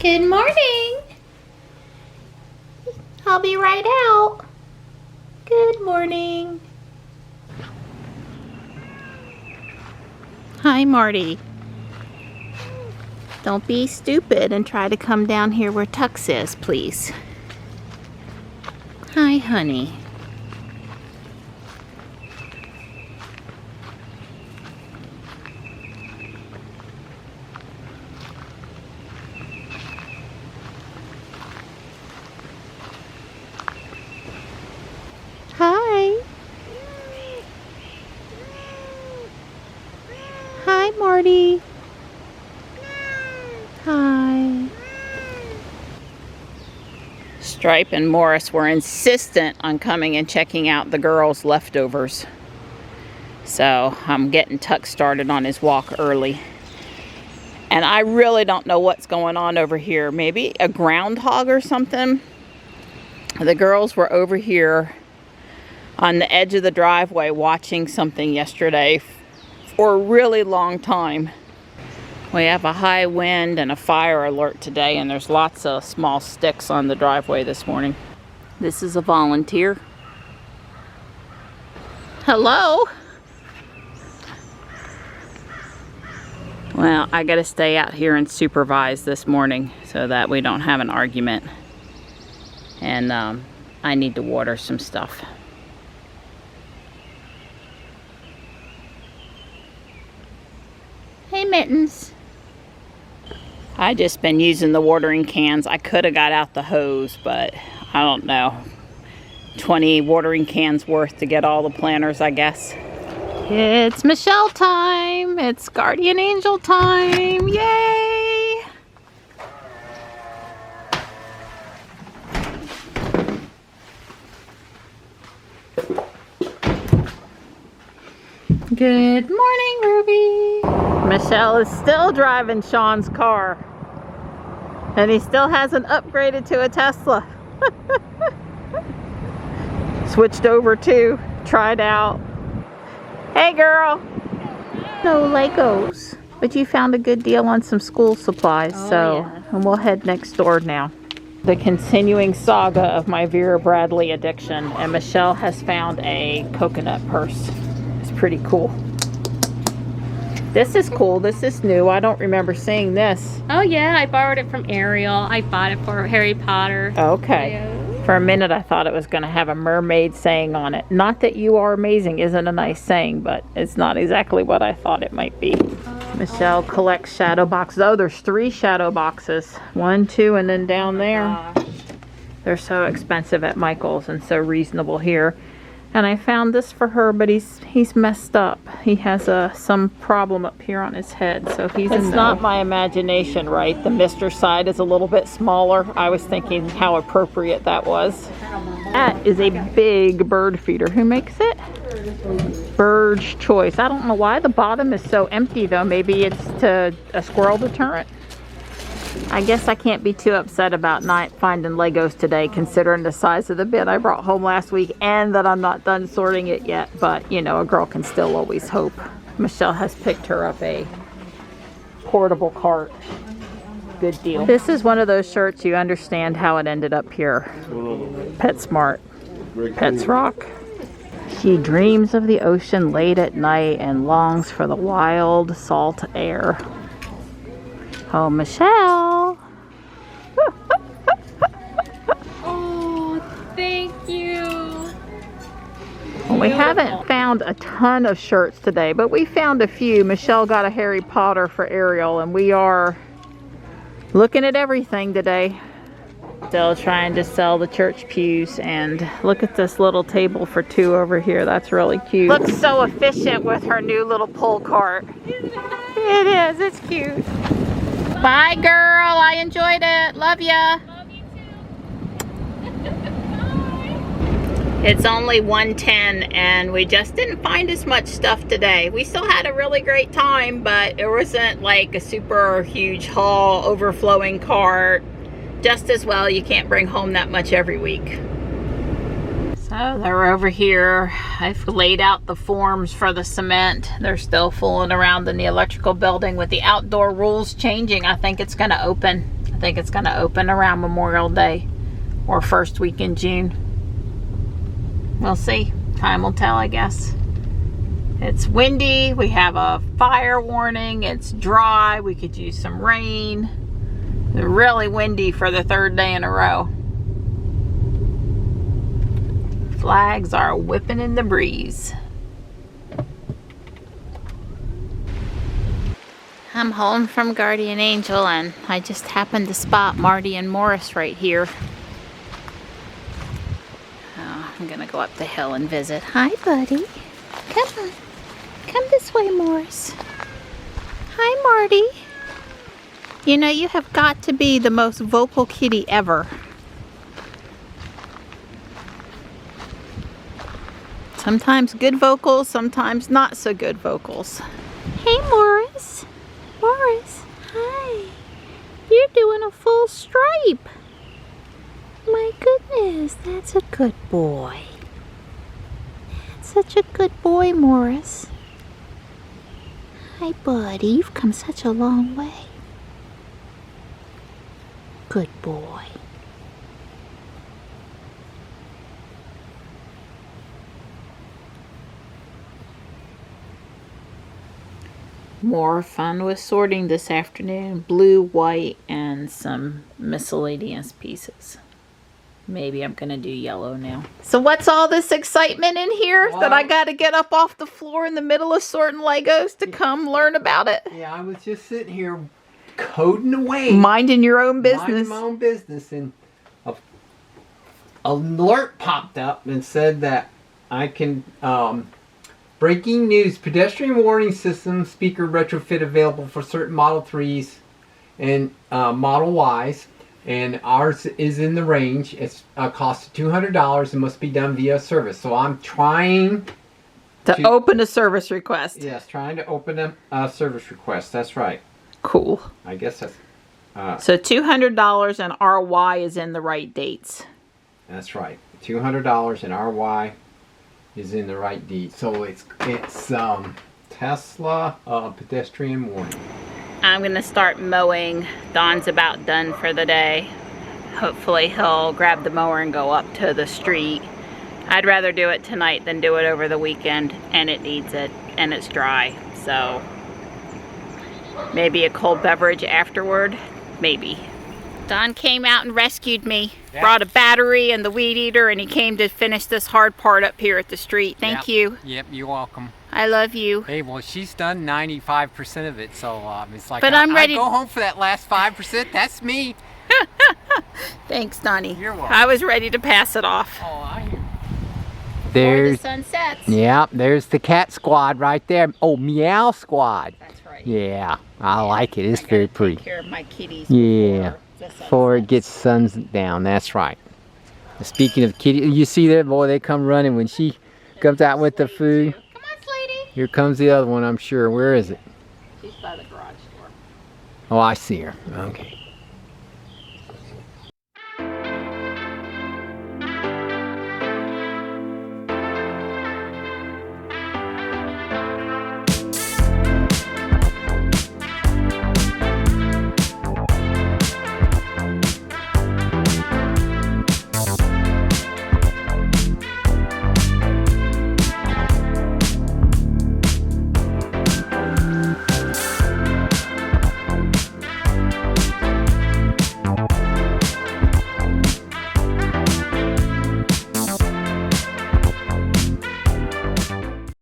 Good morning. I'll be right out. Good morning. Hi, Marty. Don't be stupid and try to come down here where Tux is, please. Hi, honey. Hi. Hi, Marty. Hi. Stripe and Morris were insistent on coming and checking out the girls' leftovers. So I'm getting Tuck started on his walk early. And I really don't know what's going on over here. Maybe a groundhog or something. The girls were over here on the edge of the driveway watching something yesterday for a really long time. We have a high wind and a fire alert today, and there's lots of small sticks on the driveway this morning. This is a volunteer. Hello? Well, I gotta stay out here and supervise this morning so that we don't have an argument. And I need to water some stuff. Hey, Mittens. I just been using the watering cans. I could have got out the hose, but I don't know. 20 watering cans worth to get all the planters, I guess. It's Michelle time. It's Guardian Angel time. Yay! Good morning, Ruby. Michelle is still driving Sean's car. And he still hasn't upgraded to a Tesla. Switched over to, tried out. Hey, girl. No Legos. But you found a good deal on some school supplies, and we'll head next door now. The continuing saga of my Vera Bradley addiction, and Michelle has found a coconut purse. It's pretty cool. This is cool. This is new. I don't remember seeing this. Oh yeah, I borrowed it from Ariel. I bought it for Harry Potter. Okay. Yeah. For a minute I thought it was going to have a mermaid saying on it. Not that you are amazing isn't a nice saying, but it's not exactly what I thought it might be. Michelle collects shadow boxes. Oh, there's 3 shadow boxes. 1, 2, and then down there. They're so expensive at Michael's and so reasonable here. And I found this for her, but he's messed up. He has some problem up here on his head, so he's It's not my imagination, right? The Mr. side is a little bit smaller. I was thinking how appropriate that was. That is a big bird feeder. Who makes it? Bird's Choice. I don't know why the bottom is so empty, though. Maybe it's a squirrel deterrent. I guess I can't be too upset about not finding Legos today, considering the size of the bin I brought home last week and that I'm not done sorting it yet. But, you know, a girl can still always hope. Michelle has picked her up a portable cart. Good deal. This is one of those shirts you understand how it ended up here. PetSmart. Pets Rock. She dreams of the ocean late at night and longs for the wild salt air. Oh, Michelle. Oh, thank you. Well, we haven't found a ton of shirts today, but we found a few. Michelle got a Harry Potter for Ariel, and we are looking at everything today. Still trying to sell the church pews, and look at this little table for 2 over here. That's really cute. Looks so efficient with her new little pull cart. It is. It's cute. Bye, girl. I enjoyed it. Love ya. Love you too. It's only 1:10 and we just didn't find as much stuff today. We still had a really great time, but it wasn't like a super huge haul, overflowing cart. Just as well, you can't bring home that much every week. So they're over here. I've laid out the forms for the cement. They're still fooling around in the electrical building with the outdoor rules changing. I think it's gonna open. I think it's gonna open around Memorial Day or first week in June. We'll see. Time will tell, I guess. It's windy. We have a fire warning. It's dry. We could use some rain. It's really windy for the 3rd day in a row. Flags are whipping in the breeze. I'm home from Guardian Angel and I just happened to spot Marty and Morris right here. I'm gonna go up the hill and visit. Hi, buddy. Come on. Come this way, Morris. Hi, Marty. You know, you have got to be the most vocal kitty ever. Sometimes good vocals, sometimes not so good vocals. Hey, Morris. Morris, hi. You're doing a full stripe. My goodness, that's a good boy. That's such a good boy, Morris. Hi, buddy. You've come such a long way. Good boy. More fun with sorting this afternoon. Blue, white, and some miscellaneous pieces. Maybe I'm gonna do yellow now. So what's all this excitement in here that I gotta get up off the floor in the middle of sorting Legos to come learn about it? Yeah, I was just sitting here coding away. Minding your own business. Minding my own business, and an alert popped up and said that I can, breaking news, pedestrian warning system speaker retrofit available for certain Model 3s and Model Ys. And ours is in the range. It's a cost of $200 and must be done via service. So I'm trying to open a service request. Yes, trying to open a service request. That's right. Cool. I guess that's... so $200 and RY is in the right dates. That's right. $200 and RY is in the right deed. So it's Tesla pedestrian warning. I'm gonna start mowing. Don's about done for the day. Hopefully he'll grab the mower and go up to the street. I'd rather do it tonight than do it over the weekend, and it needs it, and it's dry. So maybe a cold beverage afterward, maybe. Don came out and rescued me. Yep. Brought a battery and the weed eater, and he came to finish this hard part up here at the street. Thank you. Yep, you're welcome. I love you. Hey, well, she's done 95% of it, so it's like, but I'm ready. I go home for that last 5%. That's me. Thanks, Donnie. You're welcome. I was ready to pass it off. Oh, I hear. There's the sun sets. Yeah, there's the cat squad right there. Oh, meow squad. That's right. Yeah, I like it. It's very pretty. Take care of my kitties. Yeah, before it gets suns down. That's right. Speaking of kitties, you see that boy? They come running when she comes out with the food. Come on, Slaty. Here comes the other one, I'm sure. Where is it? She's by the garage door. Oh, I see her. Okay.